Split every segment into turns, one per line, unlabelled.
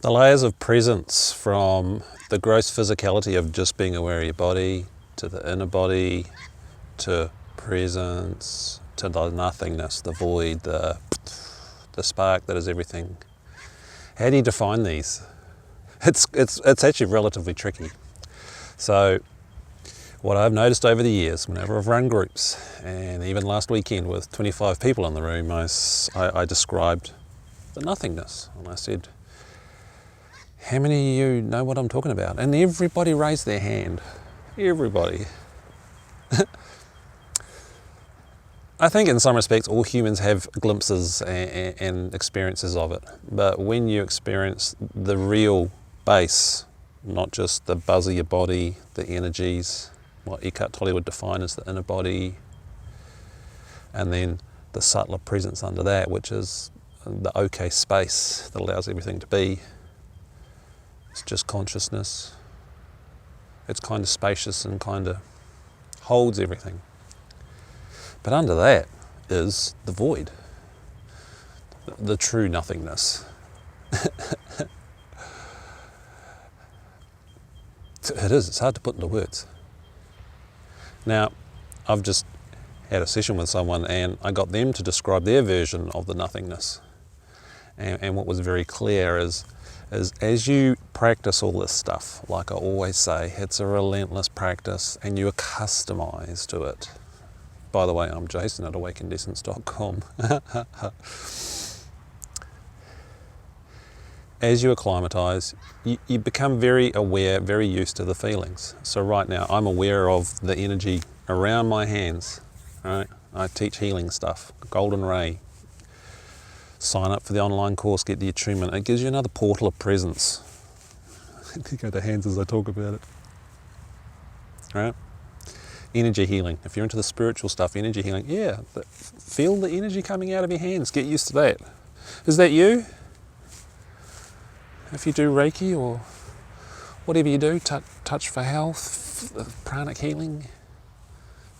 The layers of presence, from the gross physicality of just being aware of your body, to the inner body, to presence, to the nothingness, the void, the spark that is everything. How do you define these? It's actually relatively tricky. So what I've noticed over the years, whenever I've run groups, and even last weekend with 25 people in the room, I described the nothingness. And I said, how many of you know what I'm talking about? And everybody raised their hand. Everybody. I think in some respects all humans have glimpses and experiences of it. But when you experience the real base, not just the buzz of your body, the energies, what Eckhart Tolle would define as the inner body, and then the subtler presence under that, which is the okay space that allows everything to be. It's just consciousness. It's kind of spacious and kind of holds everything. But under that is the void, the true nothingness. It is, it's hard to put into words. Now, I've just had a session with someone and I got them to describe their version of the nothingness. And what was very clear is as you practice all this stuff, like I always say, it's a relentless practice and you accustomize to it. By the way, I'm Jason at AwakenedEssence.com. As you acclimatise, you become very aware, very used to the feelings. So right now, I'm aware of the energy around my hands. Right? I teach healing stuff, golden ray. Sign up for the online course, get the attunement. It gives you another portal of presence. I go to hands as I talk about it. Right? Energy healing. If you're into the spiritual stuff, energy healing, yeah, feel the energy coming out of your hands. Get used to that. Is that you? If you do Reiki or whatever you do, touch for health, pranic healing,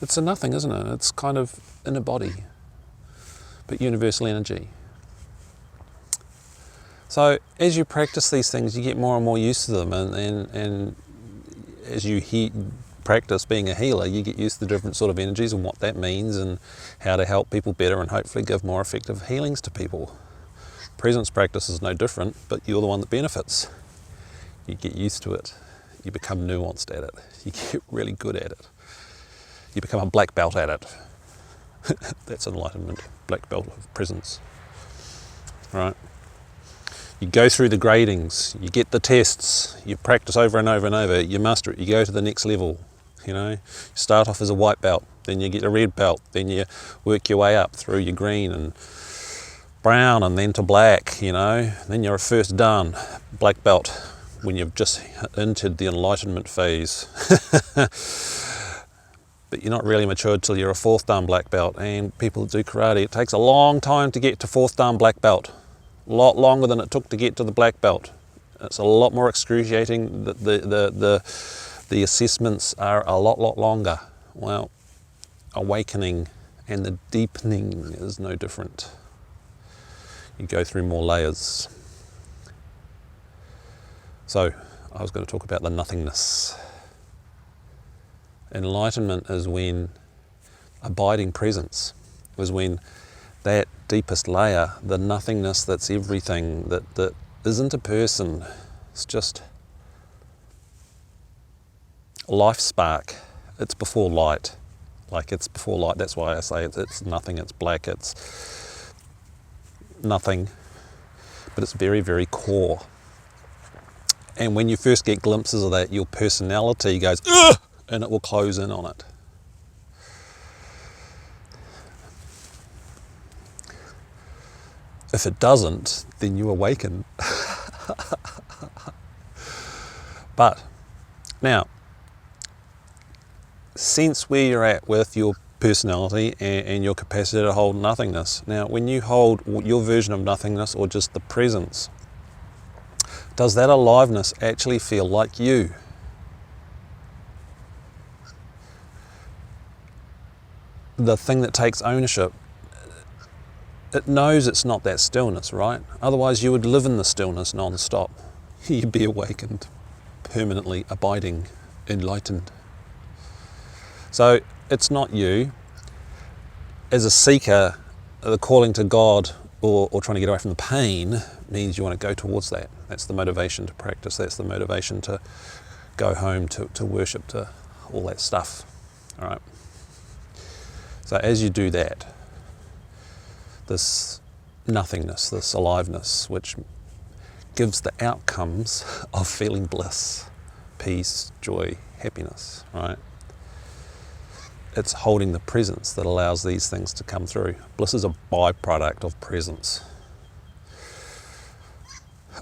it's a nothing, isn't it? It's kind of in a body, but universal energy. So as you practice these things, you get more and more used to them, and as you practice being a healer, you get used to the different sort of energies and what that means and how to help people better and hopefully give more effective healings to people. Presence practice is no different, but you're the one that benefits. You get used to it. You become nuanced at it. You get really good at it. You become a black belt at it. That's enlightenment, black belt of presence. Right? You go through the gradings, you get the tests, you practice over and over and over, you master it, you go to the next level. You start off as a white belt, then you get a red belt, then you work your way up through your green and brown and then to black, then you're a first dan, black belt, when you've just entered the enlightenment phase. But you're not really matured till you're a fourth dan black belt, and people that do karate, it takes a long time to get to fourth dan black belt. A lot longer than it took to get to the black belt. It's a lot more excruciating. The assessments are a lot longer. Well, awakening and the deepening is no different. You go through more layers. So, I was going to talk about the nothingness. Enlightenment is when abiding presence is when that deepest layer, the nothingness that's everything, that isn't a person, it's just life spark. It's before light. It's before light. That's why I say it's nothing, it's black, it's nothing, but it's very, very core. And when you first get glimpses of that, your personality goes, ugh, and it will close in on it. If it doesn't, then you awaken. But now, sense where you're at with your personality and your capacity to hold nothingness. Now, when you hold your version of nothingness or just the presence, does that aliveness actually feel like you? The thing that takes ownership, it knows it's not that stillness, right? Otherwise you would live in the stillness non-stop. you be awakened, permanently abiding, enlightened. So it's not you. As a seeker, the calling to God or trying to get away from the pain means you want to go towards that. That's the motivation to practice. That's the motivation to go home, to worship, to all that stuff. All right. So as you do that, this nothingness, this aliveness, which gives the outcomes of feeling bliss, peace, joy, happiness, right? It's holding the presence that allows these things to come through. Bliss is a byproduct of presence.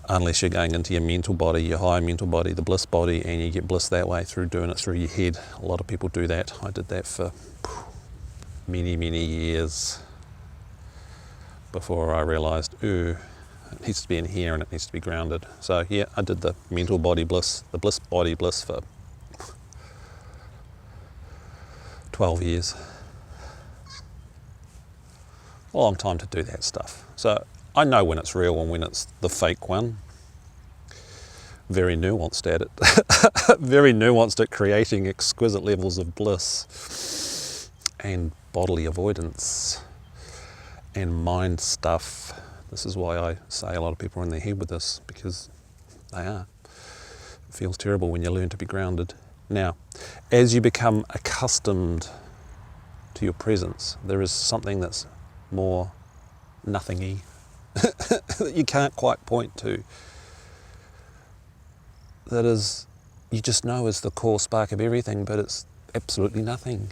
Unless you're going into your mental body, your higher mental body, the bliss body, and you get bliss that way through doing it through your head. A lot of people do that. I did that for many, many years before I realised, it needs to be in here and it needs to be grounded. So yeah, I did the mental body bliss, the bliss body bliss for 12 years. A long time to do that stuff. So I know when it's real and when it's the fake one. Very nuanced at it. Very nuanced at creating exquisite levels of bliss and bodily avoidance and mind stuff. This is why I say a lot of people are in their head with this, because they are. It feels terrible when you learn to be grounded. Now, as you become accustomed to your presence, there is something that's more nothingy that you can't quite point to. That is, you just know is the core spark of everything, but it's absolutely nothing.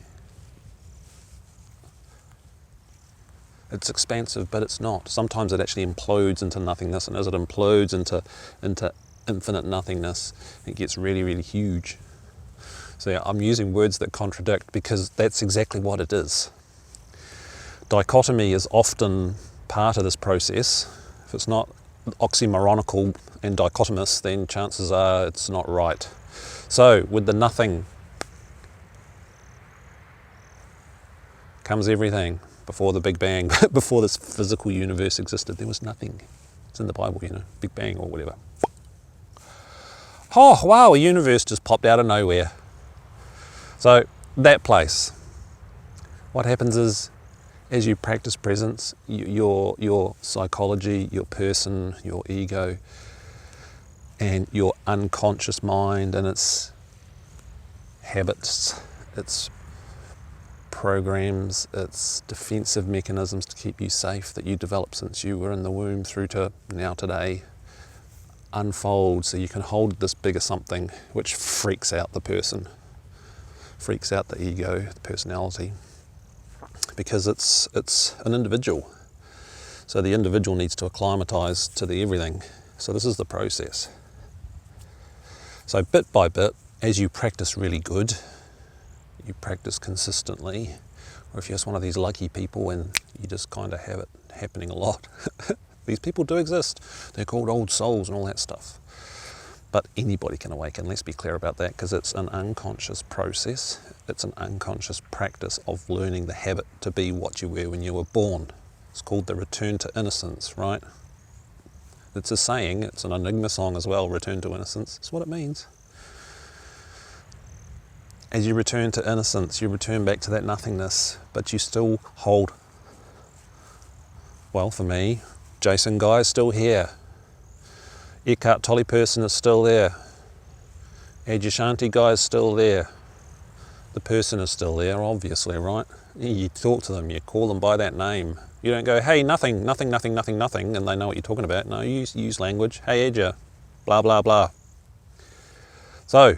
It's expansive, but it's not. Sometimes it actually implodes into nothingness, and as it implodes into infinite nothingness, it gets really, really huge. So yeah, I'm using words that contradict because that's exactly what it is. Dichotomy is often part of this process. If it's not oxymoronical and dichotomous, then chances are it's not right. So with the nothing comes everything. Before the Big Bang, before this physical universe existed, there was nothing. It's in the Bible, you know, Big Bang or whatever. Oh, wow, a universe just popped out of nowhere. So that place, what happens is, as you practice presence, your psychology, your person, your ego, and your unconscious mind and its habits, its programs, its defensive mechanisms to keep you safe that you developed since you were in the womb through to now today, unfold so you can hold this bigger something which freaks out the person, freaks out the ego, the personality, because it's an individual. So the individual needs to acclimatise to the everything. So this is the process. So bit by bit, as you practice really good, you practice consistently, or if you're just one of these lucky people and you just kind of have it happening a lot. These people do exist. They're called old souls and all that stuff. But anybody can awaken, let's be clear about that, because it's an unconscious process. It's an unconscious practice of learning the habit to be what you were when you were born. It's called the return to innocence, right? It's a saying, it's an enigma song as well, return to innocence. It's what it means. As you return to innocence, you return back to that nothingness, but you still hold, well, for me, Jason Guy is still here. Eckhart Tolle Presence is still there. Adyashanti Guy is still there. The person is still there, obviously, right? You talk to them, you call them by that name. You don't go, hey, nothing, nothing, nothing, nothing, nothing, and they know what you're talking about. No, you use language. Hey, Adya, blah, blah, blah. So,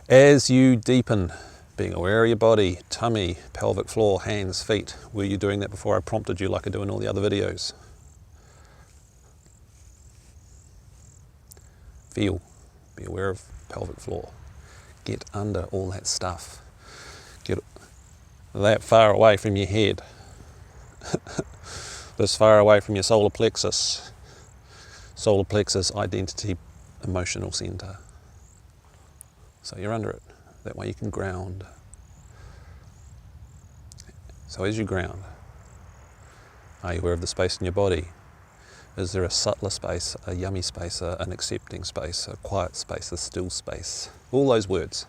as you deepen, being aware of your body, tummy, pelvic floor, hands, feet. Were you doing that before I prompted you like I do in all the other videos? Feel, be aware of pelvic floor. Get under all that stuff. Get that far away from your head. This far away from your solar plexus. Solar plexus, identity, emotional center. So you're under it. That way you can ground. So as you ground, are you aware of the space in your body? Is there a subtler space, a yummy space, an accepting space, a quiet space, a still space? All those words.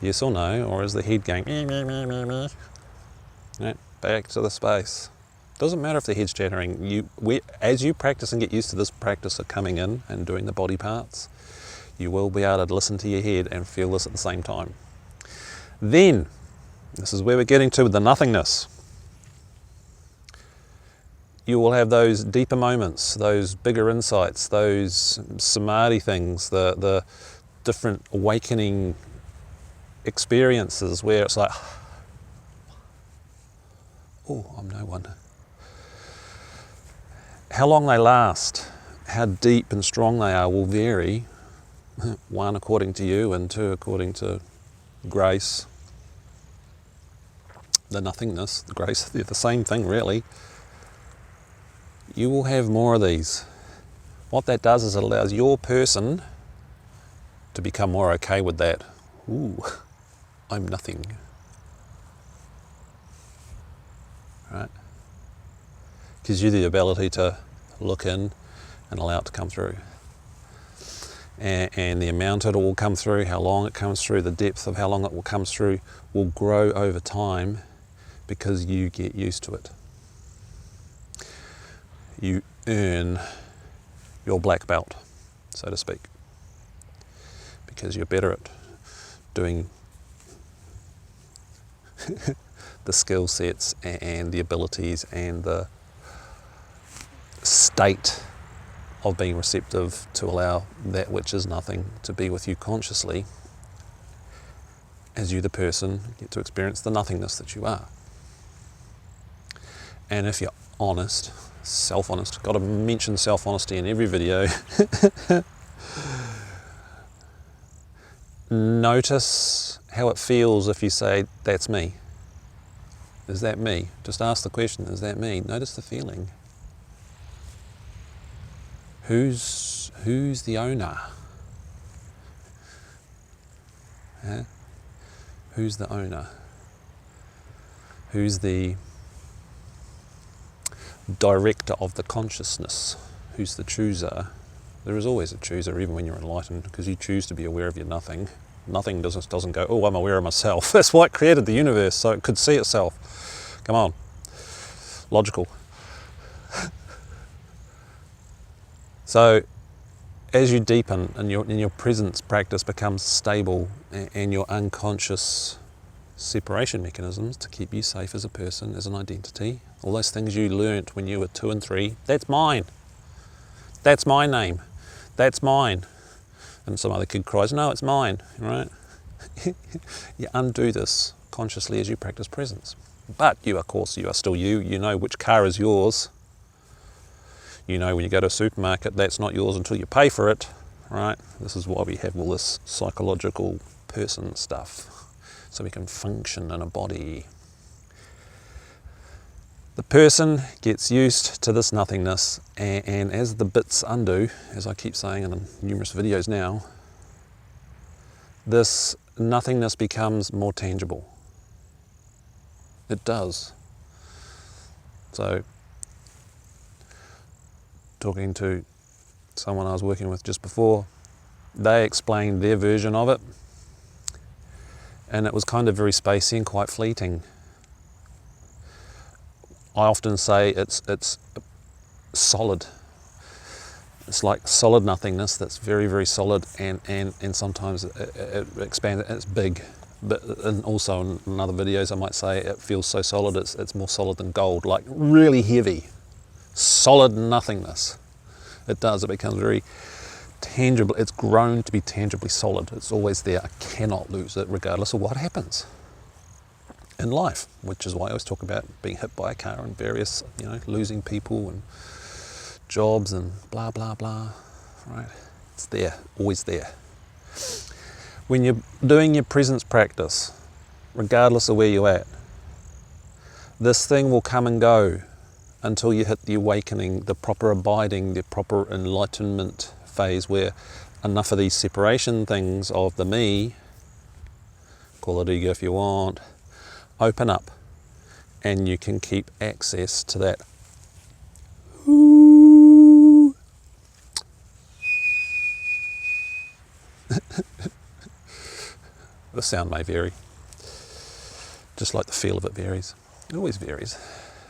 Yes or no, or is the head going me? Right, back to the space. Doesn't matter if the head's chattering. As you practice and get used to this practice of coming in and doing the body parts, you will be able to listen to your head and feel this at the same time. Then, this is where we're getting to with the nothingness. You will have those deeper moments, those bigger insights, those samadhi things, the different awakening experiences where it's like, oh, I'm no one. How long they last, how deep and strong they are will vary. One according to you, and two according to grace. The nothingness, the grace, they're the same thing really. You will have more of these. What that does is it allows your person to become more okay with that. Ooh, I'm nothing. Right? Gives you the ability to look in and allow it to come through. And the amount it will come through, how long it comes through, the depth of how long it will come through will grow over time because you get used to it. You earn your black belt, so to speak, because you're better at doing the skill sets and the abilities and the state of being receptive to allow that which is nothing to be with you consciously as you, the person, get to experience the nothingness that you are. And if you're honest, self-honest, got to mention self-honesty in every video, notice how it feels if you say, that's me. Is that me? Just ask the question, is that me? Notice the feeling. Who's the owner? Yeah? Who's the owner? Who's the director of the consciousness? Who's the chooser? There is always a chooser, even when you're enlightened, because you choose to be aware of your nothing. Nothing doesn't go, oh, I'm aware of myself. That's why it created the universe, so it could see itself. Come on. Logical. So, as you deepen and your presence practice becomes stable, and your unconscious separation mechanisms to keep you safe as a person, as an identity, all those things you learnt when you were 2 and 3, that's mine. That's my name. That's mine. And some other kid cries, no, it's mine, right? You undo this consciously as you practice presence. But you, of course, you are still you. You know which car is yours. You know when you go to a supermarket, that's not yours until you pay for it, right? This is why we have all this psychological person stuff, so we can function in a body. The person gets used to this nothingness, and as the bits undo, as I keep saying in numerous videos now, this nothingness becomes more tangible. It does. So, talking to someone I was working with just before, they explained their version of it, and it was kind of very spacey and quite fleeting. I often say it's solid. It's like solid nothingness that's very, very solid, and sometimes it expands, it's big. But and also in other videos I might say it feels so solid it's more solid than gold, like really heavy. Solid nothingness. It does, it becomes very tangible. It's grown to be tangibly solid. It's always there. I cannot lose it regardless of what happens in life, which is why I always talk about being hit by a car and various, losing people and jobs and blah, blah, blah, right? It's there, always there. When you're doing your presence practice, regardless of where you're at, this thing will come and go until you hit the awakening, the proper abiding, the proper enlightenment phase, where enough of these separation things of the me, call it ego if you want, open up, and you can keep access to that. The sound may vary, just like the feel of it varies. It always varies.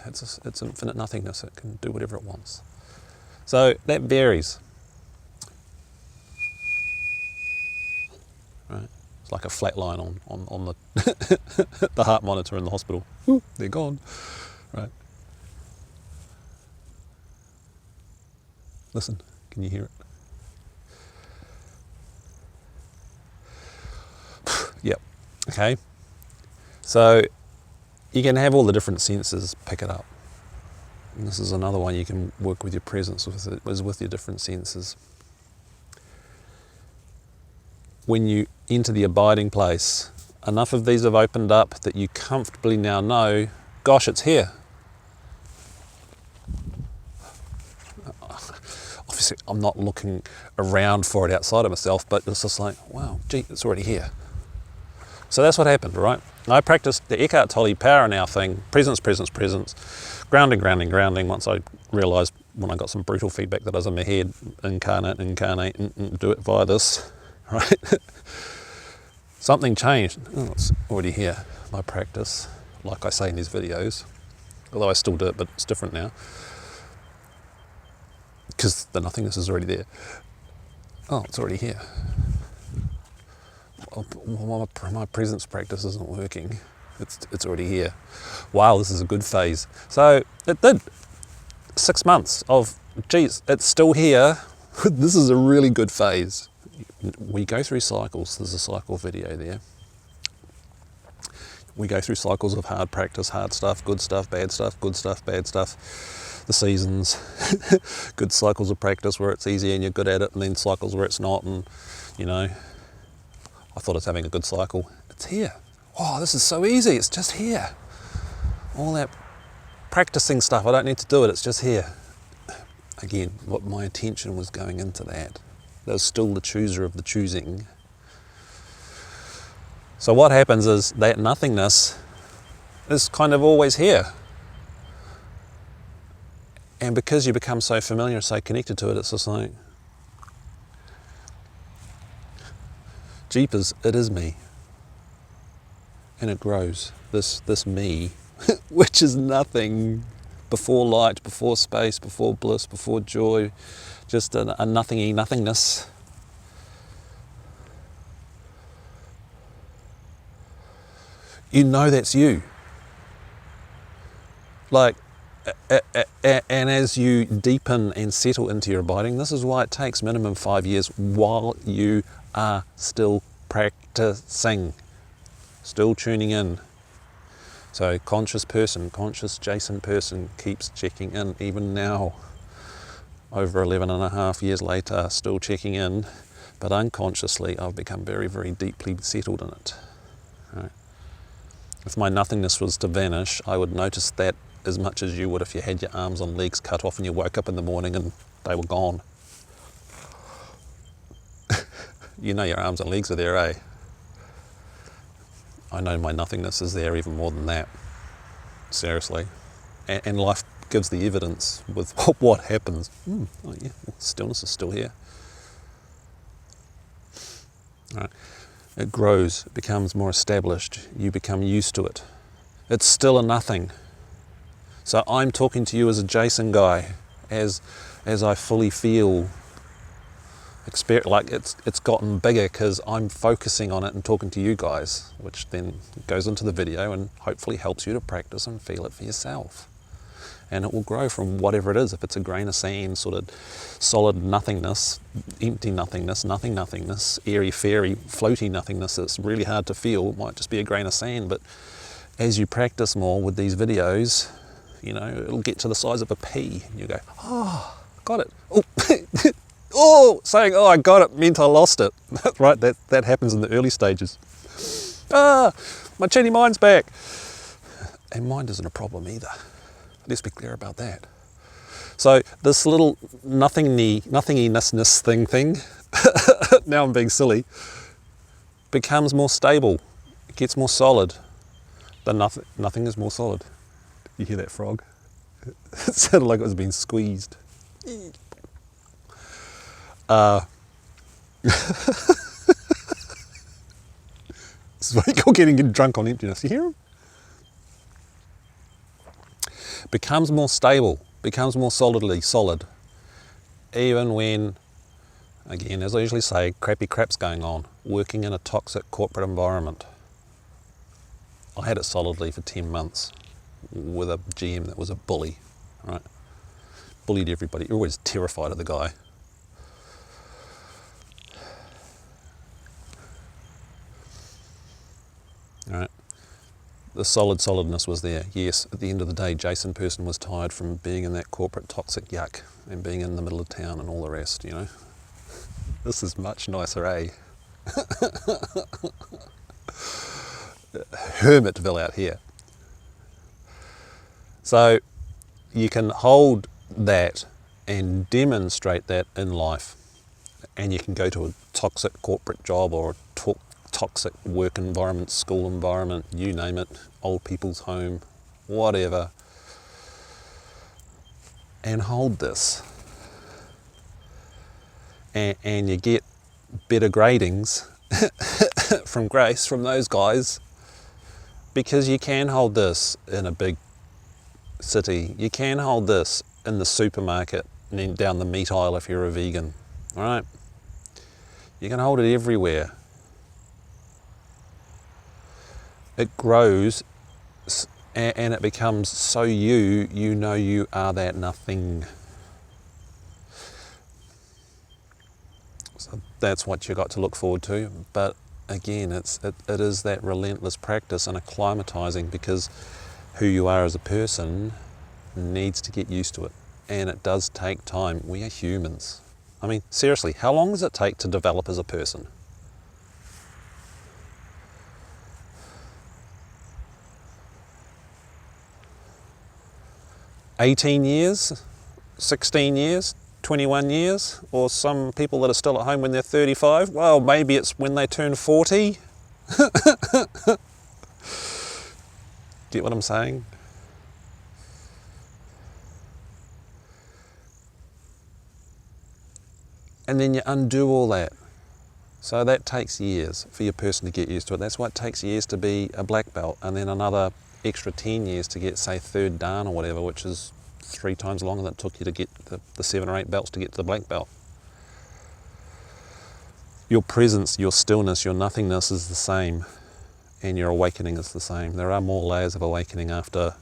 It's infinite nothingness. It can do whatever it wants. So that varies. Right? It's like a flat line on the the heart monitor in the hospital. Ooh, they're gone. Right? Listen, can you hear it? Yep. Okay. So you can have all the different senses pick it up. And this is another one you can work with your presence with your different senses. When you enter the abiding place, enough of these have opened up that you comfortably now know, gosh, it's here. Obviously, I'm not looking around for it outside of myself, but it's just like, wow, gee, it's already here. So that's what happened, right? I practiced the Eckhart Tolle power now thing, presence, presence, presence, grounding, grounding, grounding. Once I realised when I got some brutal feedback that I was in my head, incarnate, do it via this, right? Something changed. Oh, it's already here, my practice, like I say in these videos, although I still do it, but it's different now, because the nothingness is already there. Oh, it's already here. My presence practice isn't working. It's already here. Wow, this is a good phase. So it did. 6 months of, geez, it's still here. This is a really good phase. We go through cycles. There's a cycle video there. We go through cycles of hard practice, hard stuff, good stuff, bad stuff, good stuff, bad stuff. The seasons, good cycles of practice where it's easy and you're good at it, and then cycles where it's not, and you know, I thought I was having a good cycle. It's here. Oh, this is so easy. It's just here. All that practicing stuff, I don't need to do it. It's just here. Again, what my attention was going into that. There's still the chooser of the choosing. So what happens is that nothingness is kind of always here. And because you become so familiar, so connected to it, it's just like, jeepers, it is me. And it grows, this me, which is nothing before light, before space, before bliss, before joy, just a nothingy nothingness. You know that's you. Like, and as you deepen and settle into your abiding, this is why it takes minimum 5 years while you are still practicing, still tuning in. So conscious person, conscious Jason person keeps checking in, even now, over 11 and a half years later, still checking in, but unconsciously I've become very, very deeply settled in it. Right? If my nothingness was to vanish, I would notice that as much as you would if you had your arms and legs cut off and you woke up in the morning and they were gone. You know your arms and legs are there, eh? I know my nothingness is there even more than that. Seriously. And life gives the evidence with what happens. Oh yeah, stillness is still here. All right. It grows, it becomes more established, you become used to it. It's still a nothing. So I'm talking to you as a Jason guy, as I fully feel, like it's gotten bigger because I'm focusing on it and talking to you guys, which then goes into the video and hopefully helps you to practice and feel it for yourself. And it will grow from whatever it is. If it's a grain of sand, sort of solid nothingness, empty nothingness, nothing nothingness, airy fairy, floaty nothingness, it's really hard to feel. It might just be a grain of sand, but as you practice more with these videos, you know, it'll get to the size of a pea. And you go, oh, got it. Oh, oh, saying, oh, I got it, meant I lost it. Right, that happens in the early stages. Ah, my chinny mind's back. And mind isn't a problem either. Let's be clear about that. So this little nothinginess thing, now I'm being silly, becomes more stable, it gets more solid. Nothing is more solid. You hear that frog? It sounded like it was being squeezed. This is what you call getting drunk on emptiness. You hear him? Becomes more stable, becomes more solidly solid, even when, again, as I usually say, crappy crap's going on, working in a toxic corporate environment. I had it solidly for 10 months with a GM that was a bully, right? Bullied everybody. You're always terrified of the guy. All right. The solidness was there. Yes, at the end of the day, Jason Person was tired from being in that corporate toxic yuck and being in the middle of town and all the rest, you know. This is much nicer, eh? Hermitville out here. So you can hold that and demonstrate that in life, and you can go to a toxic corporate job or a toxic work environment, school environment, you name it, old people's home, whatever, and hold this, and you get better gradings from grace from those guys, because you can hold this in a big city, you can hold this in the supermarket and then down the meat aisle if you're a vegan, all right? You can hold it everywhere. It grows and it becomes so you know you are that nothing. So that's what you got to look forward to. But again, it is that relentless practice and acclimatizing, because who you are as a person needs to get used to it. And it does take time. We are humans. I mean, seriously, how long does it take to develop as a person? $18 years, 16 years, 21 years, or some people that are still at home when they're 35, well, maybe it's when they turn 40. Get what I'm saying? And then you undo all that. So that takes years for your person to get used to it. That's why it takes years to be a black belt, and then another extra 10 years to get, say, third dan or whatever, which is 3 times longer than it took you to get the 7 or 8 belts to get to the black belt. Your presence, your stillness, your nothingness is the same, and your awakening is the same. There are more layers of awakening after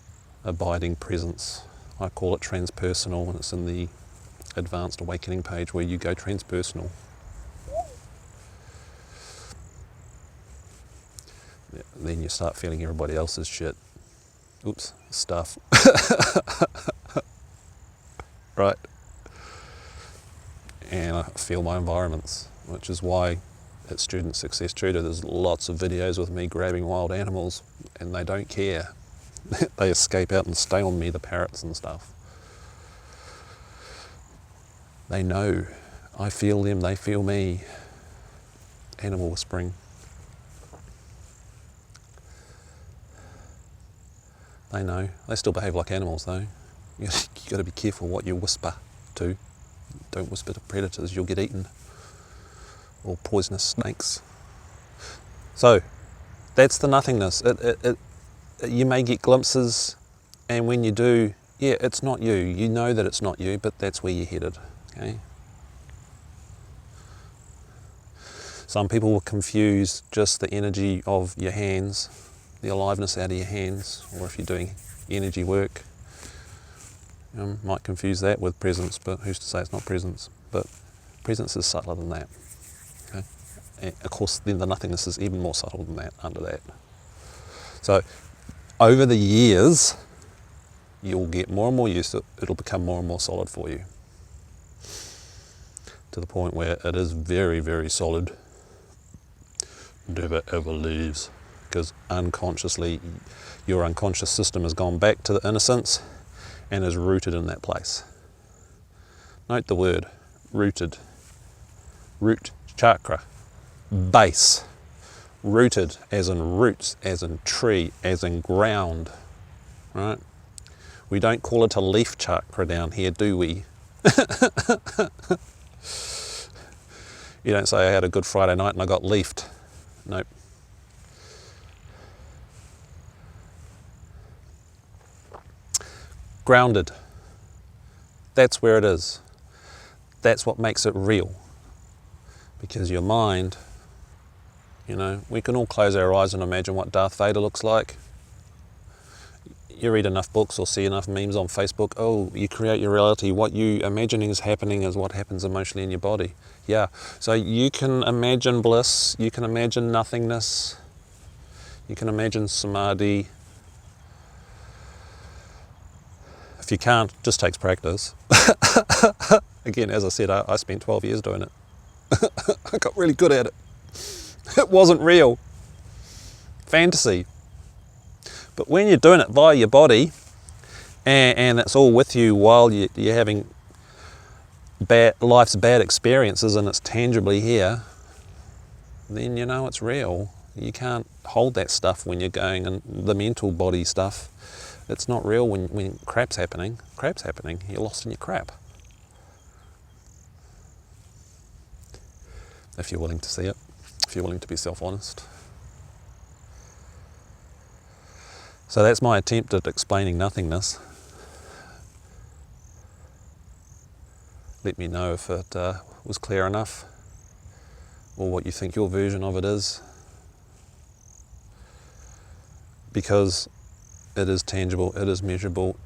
abiding presence. I call it transpersonal, and it's in the advanced awakening page where you go transpersonal. Then you start feeling everybody else's shit. Oops, stuff. Right. And I feel my environments, which is why at Student Success Tutor there's lots of videos with me grabbing wild animals, and they don't care. They escape out and stay on me, the parrots and stuff. They know. I feel them, they feel me. Animal whispering. They know. They still behave like animals though. You got to be careful what you whisper to. Don't whisper to predators, you'll get eaten. Or poisonous snakes. So, that's the nothingness. You may get glimpses, and when you do, yeah, it's not you. You know that it's not you, but that's where you're headed. Okay? Some people will confuse just the energy of your hands, the aliveness out of your hands, or if you're doing energy work, might confuse that with presence, but who's to say it's not presence? But presence is subtler than that. Okay? And of course, then the nothingness is even more subtle than that, under that. So, over the years, you'll get more and more used to it. It'll become more and more solid for you, to the point where it is very, very solid. Never ever leaves, because unconsciously, your unconscious system has gone back to the innocence and is rooted in that place. Note the word, rooted. Root chakra, base, Rooted, as in roots, as in tree, as in ground, right? We don't call it a leaf chakra down here, do we? You don't say, I had a good Friday night and I got leafed. Nope. Grounded. That's where it is. That's what makes it real. Because your mind, you know, we can all close our eyes and imagine what Darth Vader looks like. You read enough books or see enough memes on Facebook, oh, you create your reality. What you imagining is happening is what happens emotionally in your body. Yeah, so you can imagine bliss, you can imagine nothingness, you can imagine samadhi. If you can't, it just takes practice. Again, as I said, I spent 12 years doing it. I got really good at it. It wasn't real. Fantasy. But when you're doing it via your body, and it's all with you while you're having life's bad experiences and it's tangibly here, then you know it's real. You can't hold that stuff when you're going, and the mental body stuff, it's not real when crap's happening. Crap's happening. You're lost in your crap. If you're willing to see it, if you're willing to be self-honest. So that's my attempt at explaining nothingness. Let me know if it was clear enough, or what you think your version of it is. Because it is tangible, it is measurable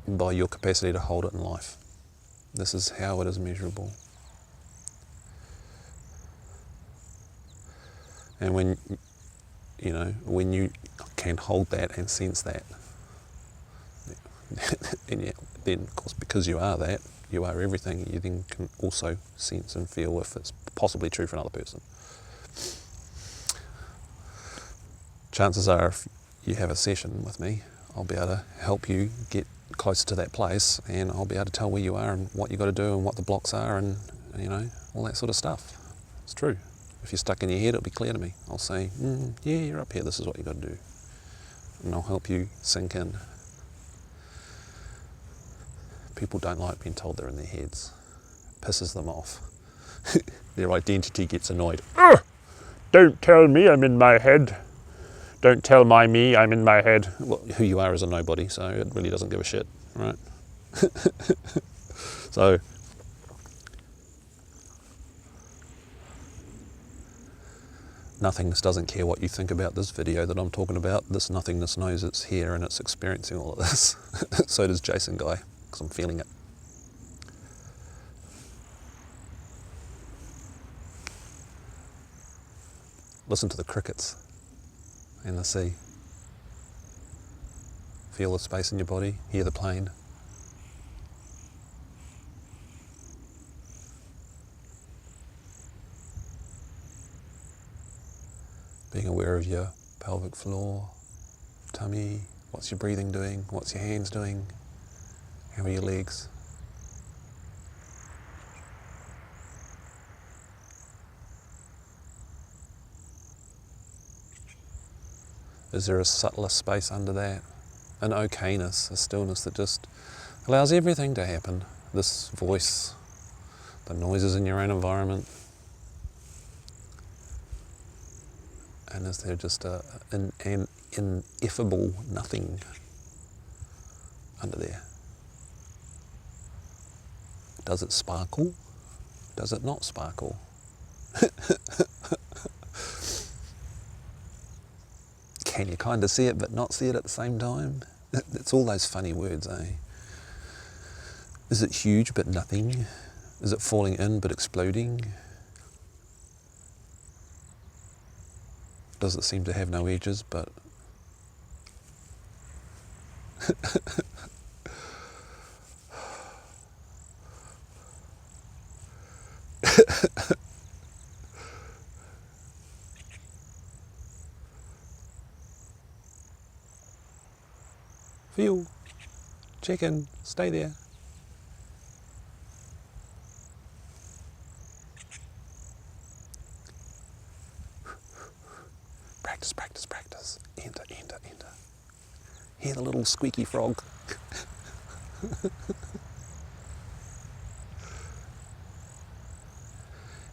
by your capacity to hold it in life. This is how it is measurable. And when you can hold that and sense that, and then of course because you are that, you are everything, you then can also sense and feel if it's possibly true for another person. Chances are if you have a session with me, I'll be able to help you get closer to that place, and I'll be able to tell where you are and what you got to do and what the blocks are, and all that sort of stuff. It's true. If you're stuck in your head, it'll be clear to me. I'll say, yeah, you're up here, this is what you got to do. And I'll help you sink in. People don't like being told they're in their heads. It pisses them off. Their identity gets annoyed. Ugh! Don't tell me I'm in my head. Don't tell my me I'm in my head. Well, who you are is a nobody, so it really doesn't give a shit, right? So, nothingness doesn't care what you think about this video that I'm talking about. This nothingness knows it's here and it's experiencing all of this. So does Jason Guy, because I'm feeling it. Listen to the crickets and the sea. Feel the space in your body, hear the plane. Being aware of your pelvic floor, tummy, what's your breathing doing, what's your hands doing, how are your legs? Is there a subtler space under that? An okayness, a stillness that just allows everything to happen. This voice, the noises in your own environment. And is there just an ineffable nothing under there? Does it sparkle? Does it not sparkle? Can you kind of see it but not see it at the same time? It's all those funny words, eh? Is it huge but nothing? Is it falling in but exploding? Does it seem to have no edges but... Feel, check in, stay there. Practice, practice, practice. Enter, enter, enter. Hear the little squeaky frog.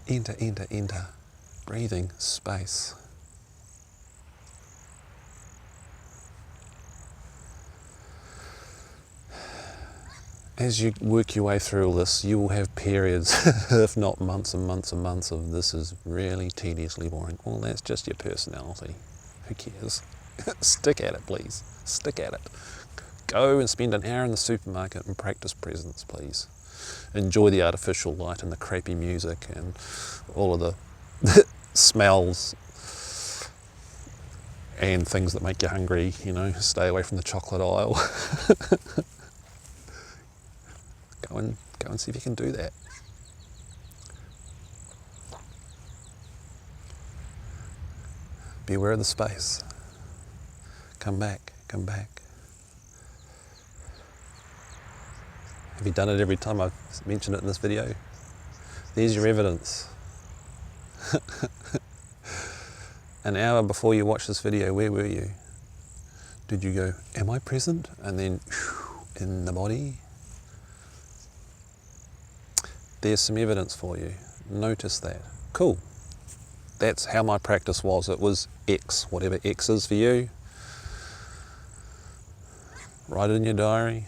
Enter, enter, enter. Breathing, space. As you work your way through all this, you will have periods, if not months and months and months of this is really tediously boring. Well, that's just your personality. Who cares? Stick at it, please. Stick at it. Go and spend an hour in the supermarket and practice presence, please. Enjoy the artificial light and the crappy music and all of the smells and things that make you hungry, you know, stay away from the chocolate aisle. Go and see if you can do that. Be aware of the space. Come back, come back. Have you done it every time I've mentioned it in this video? There's your evidence. An hour before you watched this video, where were you? Did you go, am I present? And then in the body? There's some evidence for you. Notice that. Cool. That's how my practice was. It was X, whatever X is for you. Write it in your diary.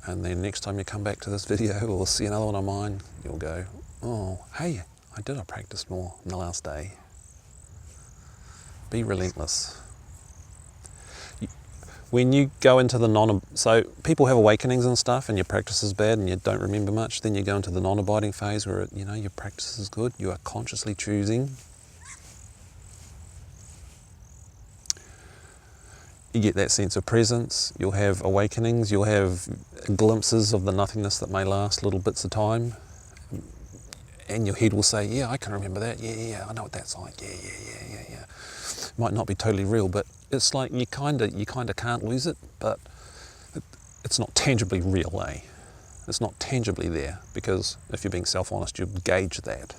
And then next time you come back to this video or see another one of mine, you'll go, oh, hey, I practice more in the last day. Be relentless. When you go into the so people have awakenings and stuff and your practice is bad and you don't remember much, then you go into the non-abiding phase where, you know, your practice is good, you are consciously choosing. You get that sense of presence, you'll have awakenings, you'll have glimpses of the nothingness that may last little bits of time. And your head will say, yeah, I can remember that, yeah, I know what that's like, yeah. Might not be totally real, but it's like you kind of can't lose it, but it's not tangibly real, eh? It's not tangibly there, because if you're being self-honest, you gauge that.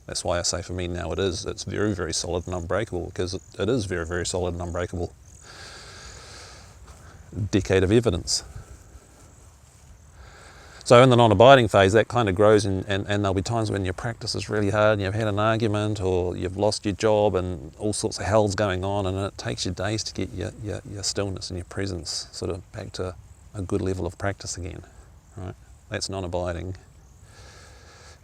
That's why I say for me now it's very, very solid and unbreakable, because it is very, very solid and unbreakable. Decade of evidence. So in the non-abiding phase, that kind of grows, and there'll be times when your practice is really hard and you've had an argument or you've lost your job and all sorts of hell's going on, and it takes you days to get your stillness and your presence sort of back to a good level of practice again, right? That's non-abiding.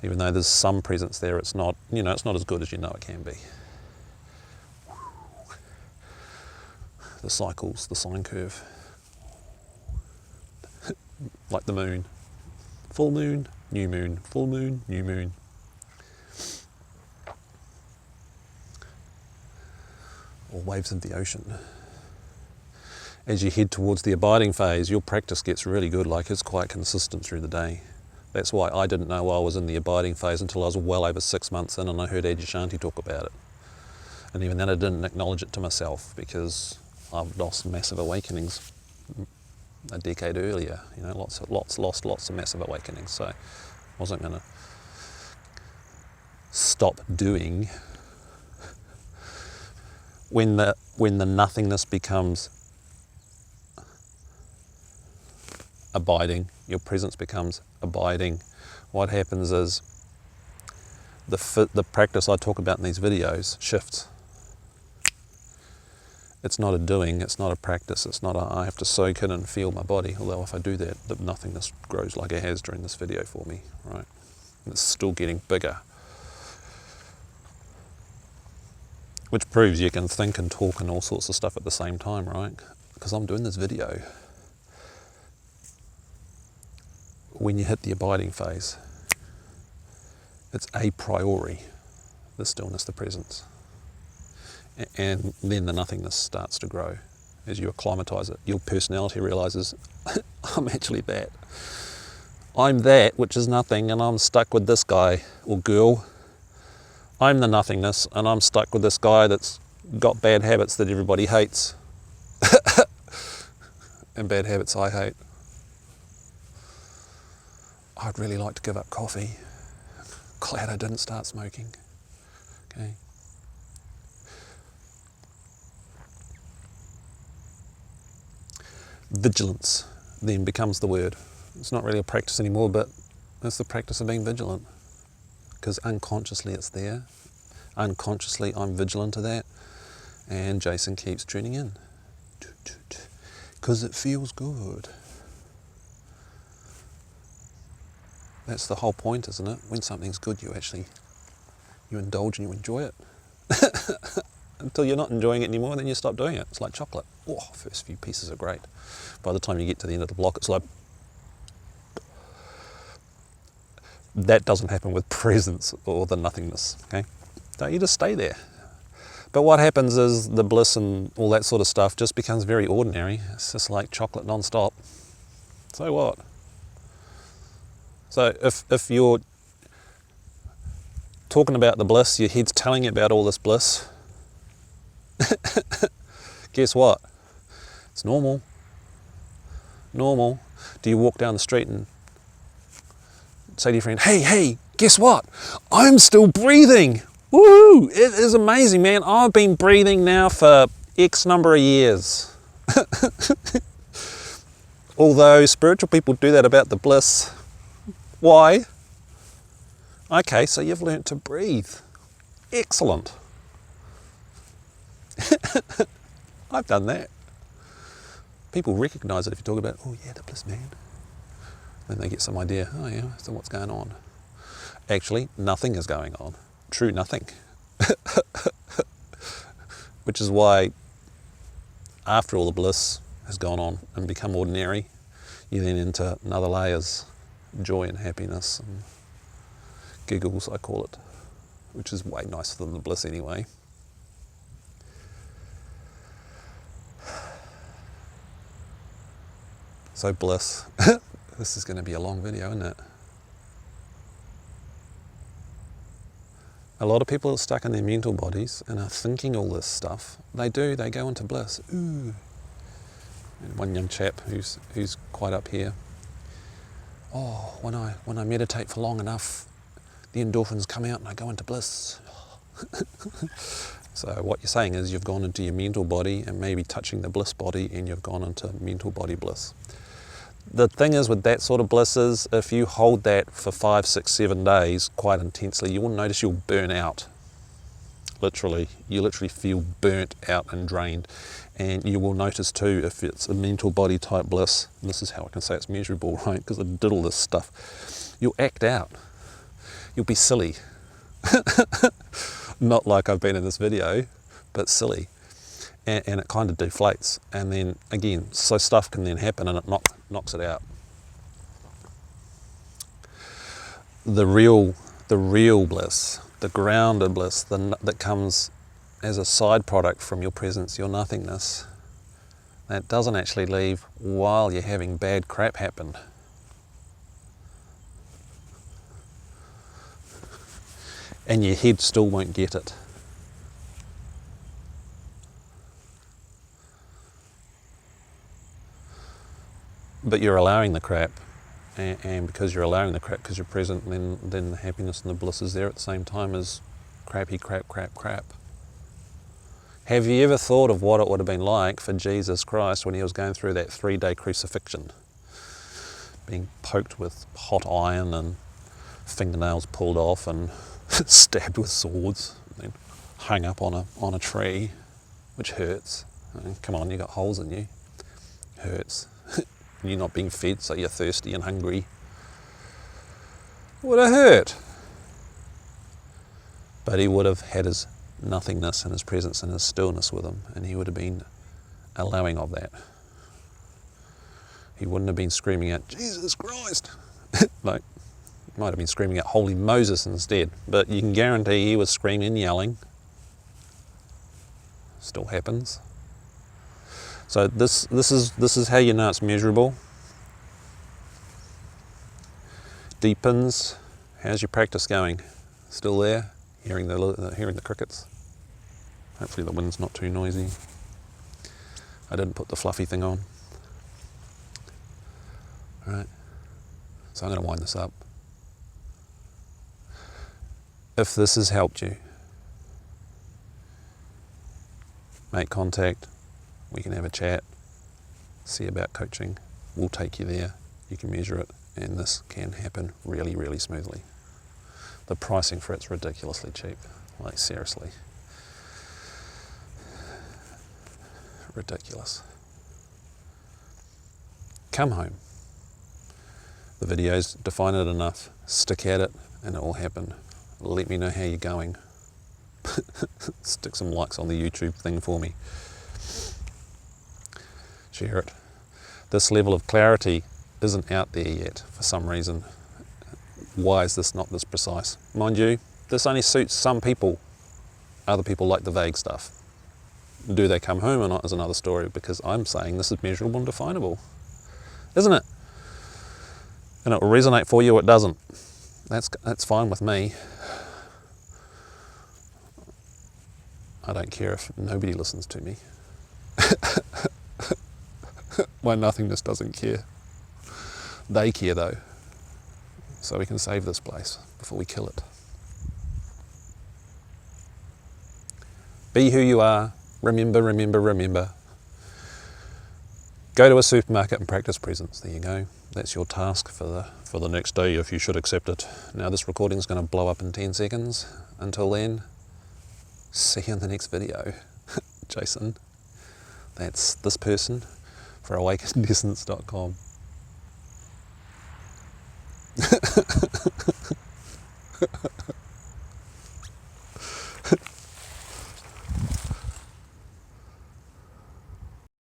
Even though there's some presence there, it's not, you know, it's not as good as you know it can be. The cycles, the sine curve. Like the moon. Full moon, new moon, full moon, new moon. Or waves of the ocean. As you head towards the abiding phase, your practice gets really good, like it's quite consistent through the day. That's why I didn't know I was in the abiding phase until I was well over 6 months in and I heard Adyashanti talk about it. And even then I didn't acknowledge it to myself because I've lost massive awakenings a decade earlier, you know, lots of massive awakenings. So I wasn't going to stop doing. When the nothingness becomes abiding, your presence becomes abiding, what happens is the practice I talk about in these videos shifts. It's not a doing, it's not a practice, it's not I have to soak in and feel my body, although if I do that, the nothingness grows like it has during this video for me, right? And it's still getting bigger. Which proves you can think and talk and all sorts of stuff at the same time, right? Because I'm doing this video. When you hit the abiding phase, it's a priori, the stillness, the presence. And then the nothingness starts to grow as you acclimatise it. Your personality realises, I'm actually that. I'm that, which is nothing, and I'm stuck with this guy or girl. I'm the nothingness, and I'm stuck with this guy that's got bad habits that everybody hates. And bad habits I hate. I'd really like to give up coffee. Glad I didn't start smoking. Okay. vigilance then becomes the word. It's not really a practice anymore, but it's the practice of being vigilant, because unconsciously it's there. Unconsciously I'm vigilant to that, and Jason keeps tuning in because it feels good. That's the whole point, isn't it? When something's good, you indulge and you enjoy it. Until you're not enjoying it anymore, then you stop doing it. It's like chocolate. Oh, first few pieces are great. By the time you get to the end of the block, it's like... That doesn't happen with presence or the nothingness, okay? Don't you just stay there. But what happens is the bliss and all that sort of stuff just becomes very ordinary. It's just like chocolate non-stop. So what? So if you're talking about the bliss, your head's telling you about all this bliss, guess what? It's normal. Normal. Do you walk down the street and say to your friend, hey, guess what? I'm still breathing. Woo! It is amazing, man. I've been breathing now for X number of years. Although spiritual people do that about the bliss. Why? Okay, so you've learnt to breathe. Excellent. I've done that. People recognise it if you talk about, oh yeah, the bliss, man. Then they get some idea, oh yeah, so what's going on? Actually, nothing is going on. True nothing. Which is why after all the bliss has gone on and become ordinary, you then enter another layers, joy and happiness and giggles, I call it, which is way nicer than the bliss anyway. So bliss. This is going to be a long video, isn't it? A lot of people are stuck in their mental bodies and are thinking all this stuff. They go into bliss. Ooh. And one young chap who's quite up here. Oh, when I meditate for long enough, the endorphins come out and I go into bliss. So what you're saying is you've gone into your mental body and maybe touching the bliss body, and you've gone into mental body bliss. The thing is with that sort of bliss is, if you hold that for 5, 6, 7 days quite intensely, you will notice you'll burn out. Literally, you literally feel burnt out and drained. And you will notice too, if it's a mental body type bliss, and this is how I can say it's measurable, right? Because I did all this stuff. You'll act out. You'll be silly. Not like I've been in this video, but silly. And it kind of deflates. And then again, so stuff can then happen and it knocks it out. The real bliss, the grounded bliss, that comes as a side product from your presence, your nothingness, that doesn't actually leave while you're having bad crap happen. And your head still won't get it. But you're allowing the crap, and because you're allowing the crap, because you're present, then the happiness and the bliss is there at the same time as crappy crap. Have you ever thought of what it would have been like for Jesus Christ when he was going through that 3-day crucifixion? Being poked with hot iron and fingernails pulled off and stabbed with swords, and then hung up on a tree, which hurts. I mean, come on, you got holes in you. Hurts. You're not being fed, so you're thirsty and hungry. It would have hurt. But he would have had his nothingness and his presence and his stillness with him, and he would have been allowing of that. He wouldn't have been screaming out, Jesus Christ! Like, might have been screaming out, Holy Moses instead. But you can guarantee he was screaming and yelling. Still happens. So this is how you know it's measurable. Deepens. How's your practice going? Still there? Hearing the crickets? Hopefully the wind's not too noisy. I didn't put the fluffy thing on. All right. So I'm going to wind this up. If this has helped you, make contact. We can have a chat. see about coaching. We'll take you there. You can measure it, and this can happen really, really smoothly. The pricing for it's ridiculously cheap. Like, seriously. Ridiculous. Come home. The videos, define it enough, stick at it, and it will happen. Let me know how you're going. Stick some likes on the YouTube thing for me. Share it. This level of clarity isn't out there yet for some reason. Why is this not this precise? Mind you, this only suits some people. Other people like the vague stuff. Do they come home or not is another story, because I'm saying this is measurable and definable. Isn't it? And it will resonate for you or it doesn't. That's fine with me. I don't care if nobody listens to me. My nothingness doesn't care. They care though. So we can save this place before we kill it. Be who you are. Remember, remember, remember. Go to a supermarket and practice presence. There you go. That's your task for the next day, if you should accept it. Now this recording is going to blow up in 10 seconds. Until then, see you in the next video. Jason. That's this person for AwakenedEssence.com.